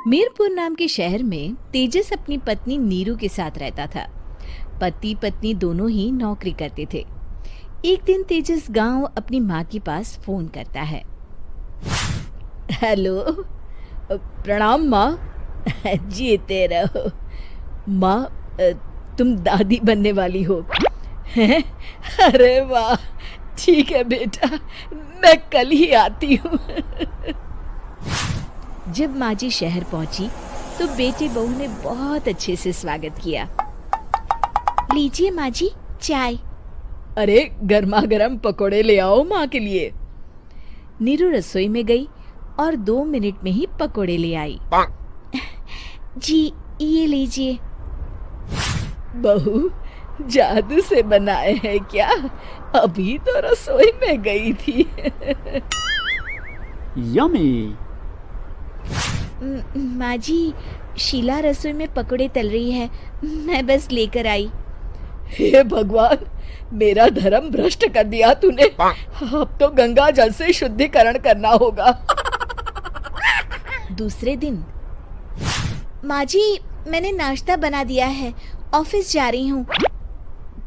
मीरपुर नाम के शहर में तेजस अपनी पत्नी नीरू के साथ रहता था। पति पत्नी दोनों ही नौकरी करते थे। एक दिन तेजस गांव अपनी माँ के पास फोन करता है। हेलो, प्रणाम माँ। जीते रहो माँ, तुम दादी बनने वाली हो हैं? अरे वाह, ठीक है बेटा, मैं कल ही आती हूँ। जब माँ जी शहर पहुंची तो बेटे बहू ने बहुत अच्छे से स्वागत किया। लीजिए माँ जी, चाय। अरे गर्मा गर्म पकोड़े ले आओ माँ के लिए। नीरू रसोई में गई और 2 मिनट में ही पकोड़े ले आई। जी ये लीजिए। बहू जादू से बनाए हैं क्या? अभी तो रसोई में गई थी। यम्मी। माँ जी, शीला रसोई में पकोड़े तल रही है, मैं बस लेकर आई। हे भगवान, मेरा धर्म भ्रष्ट कर दिया तूने। अब तो गंगा जल से शुद्धिकरण करना होगा। दूसरे दिन, माँ जी मैंने नाश्ता बना दिया है, ऑफिस जा रही हूँ।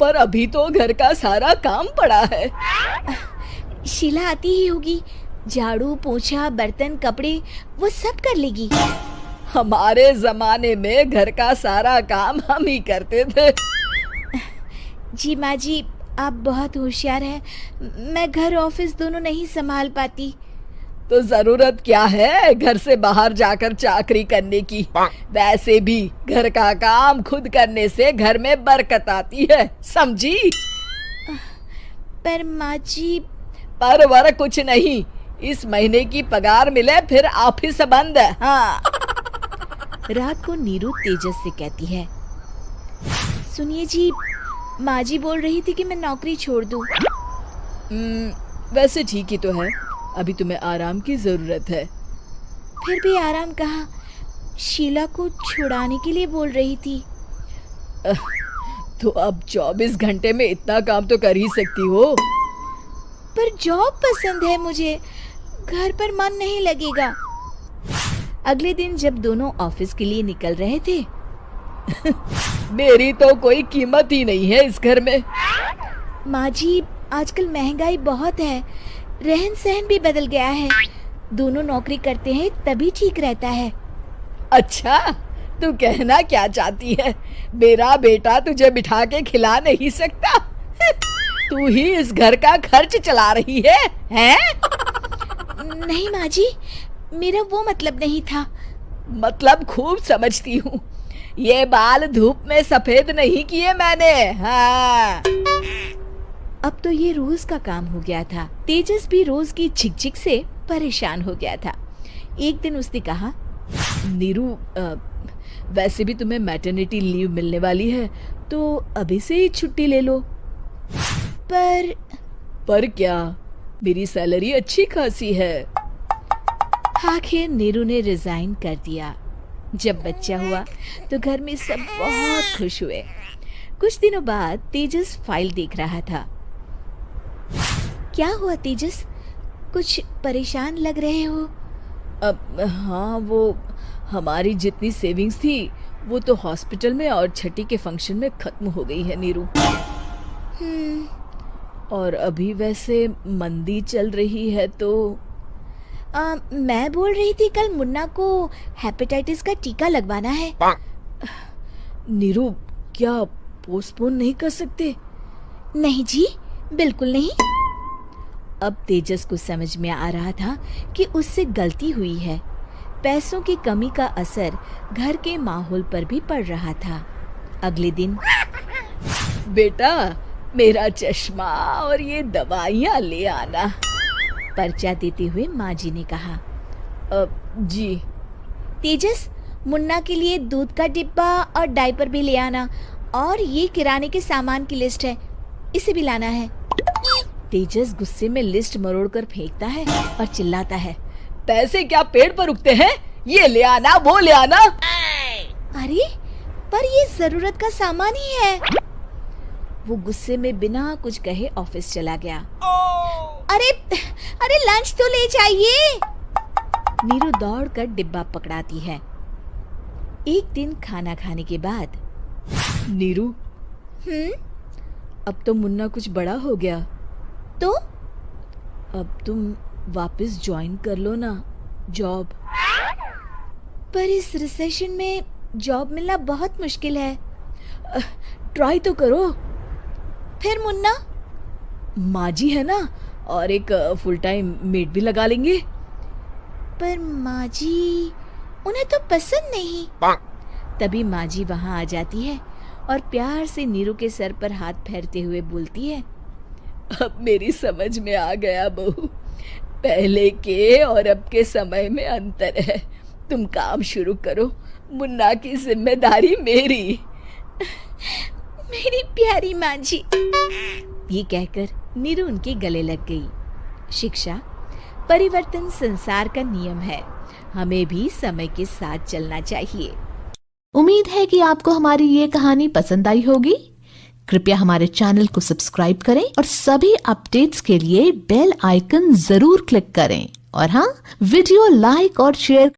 पर अभी तो घर का सारा काम पड़ा है। शीला आती ही होगी, झाड़ू पोछा बर्तन कपड़े वो सब कर लेगी। हमारे जमाने में घर का सारा काम हम ही करते थे। जी माँ जी, आप बहुत होशियार हैं, मैं घर ऑफिस दोनों नहीं संभाल पाती। तो जरूरत क्या है घर से बाहर जाकर चाकरी करने की? वैसे भी घर का काम खुद करने से घर में बरकत आती है, समझी? पर माँ जी। पर वर कुछ नहीं, इस महीने की पगार मिले फिर ऑफिस बंद है। हाँ। रात को नीरू तेजस से कहती है, सुनिए जी, माँ जी बोल रही थी कि मैं नौकरी छोड़ दूं। वैसे ठीक ही तो है, अभी तुम्हें आराम की जरूरत है। फिर भी आराम कहाँ, शीला को छुड़ाने के लिए बोल रही थी। तो अब 24 घंटे में इतना काम तो कर ही सकती हो। पर जॉब पसंद है मुझे, घर पर मन नहीं लगेगा। अगले दिन जब दोनों ऑफिस के लिए निकल रहे थे, मेरी तो कोई कीमत ही नहीं है इस घर में। माँ जी, आजकल महंगाई बहुत है, रहन सहन भी बदल गया है, दोनों नौकरी करते हैं तभी ठीक रहता है। अच्छा, तू कहना क्या चाहती है? मेरा बेटा तुझे बिठा के खिला नहीं सकता? तू ही इस घर का खर्च चला रही है, हैं? नहीं माँ जी, मेरा वो मतलब नहीं था। मतलब खूब समझती हूँ, ये बाल धूप में सफेद नहीं किए मैंने। हाँ। अब तो ये रोज का काम हो गया था। तेजस भी रोज की झिकझिक से परेशान हो गया था। एक दिन उसने कहा, नीरू, वैसे भी तुम्हें मैटरनिटी लीव मिलने वाली है, तो अभी से ही छुट्टी ले लो। पर क्या, मेरी सैलरी अच्छी खासी है। आखिर नीरू ने रिजाइन कर दिया। जब बच्चा हुआ तो घर में सब बहुत खुश हुए। कुछ दिनों बाद तेजस फाइल देख रहा था। क्या हुआ तेजस, कुछ परेशान लग रहे हो? हाँ, वो हमारी जितनी सेविंग्स थी वो तो हॉस्पिटल में और छठी के फंक्शन में खत्म हो गई है नीरू। और अभी वैसे मंदी चल रही है तो मैं बोल रही थी कल मुन्ना को हेपेटाइटिस का टीका लगवाना है। नीरू, क्या पोस्टपोन नहीं कर सकते? नहीं जी, बिल्कुल नहीं। अब तेजस को समझ में आ रहा था कि उससे गलती हुई है। पैसों की कमी का असर घर के माहौल पर भी पड़ रहा था। अगले दिन, बेटा मेरा चश्मा और ये दवाइयाँ ले आना, पर्चा देते हुए माँ जी ने कहा। जी। तेजस, मुन्ना के लिए दूध का डिब्बा और डायपर भी ले आना, और ये किराने के सामान की लिस्ट है, इसे भी लाना है। तेजस गुस्से में लिस्ट मरोड़कर फेंकता है और चिल्लाता है, पैसे क्या पेड़ पर उगते हैं? ये ले आना, वो ले आना। अरे पर ये जरूरत का सामान ही है। वो गुस्से में बिना कुछ कहे ऑफिस चला गया। अरे अरे लंच तो ले जाइए। नीरू दौड़कर डिब्बा पकड़ाती है। एक दिन खाना खाने के बाद, नीरू, अब तो मुन्ना कुछ बड़ा हो गया, तो अब तुम वापस ज्वाइन कर लो ना जॉब। पर इस रिसेशन में जॉब मिलना बहुत मुश्किल है। ट्राई तो करो। फिर मुन्ना, माँ जी है ना, और एक फुल टाइम मेड भी लगा लेंगे। पर माँ जी, उन्हें तो पसंद नहीं। तभी माँ जी वहाँ आ जाती है और प्यार से नीरू के सर पर हाथ फेरते हुए बोलती है, अब मेरी समझ में आ गया बहू, पहले के और अब के समय में अंतर है। तुम काम शुरू करो, मुन्ना की जिम्मेदारी मेरी। मेरी प्यारी माँ जी, ये कहकर नीरू उनके गले लग गई। शिक्षा, परिवर्तन संसार का नियम है, हमें भी समय के साथ चलना चाहिए। उम्मीद है कि आपको हमारी ये कहानी पसंद आई होगी। कृपया हमारे चैनल को सब्सक्राइब करें और सभी अपडेट्स के लिए बेल आइकन जरूर क्लिक करें। और हाँ, वीडियो लाइक और शेयर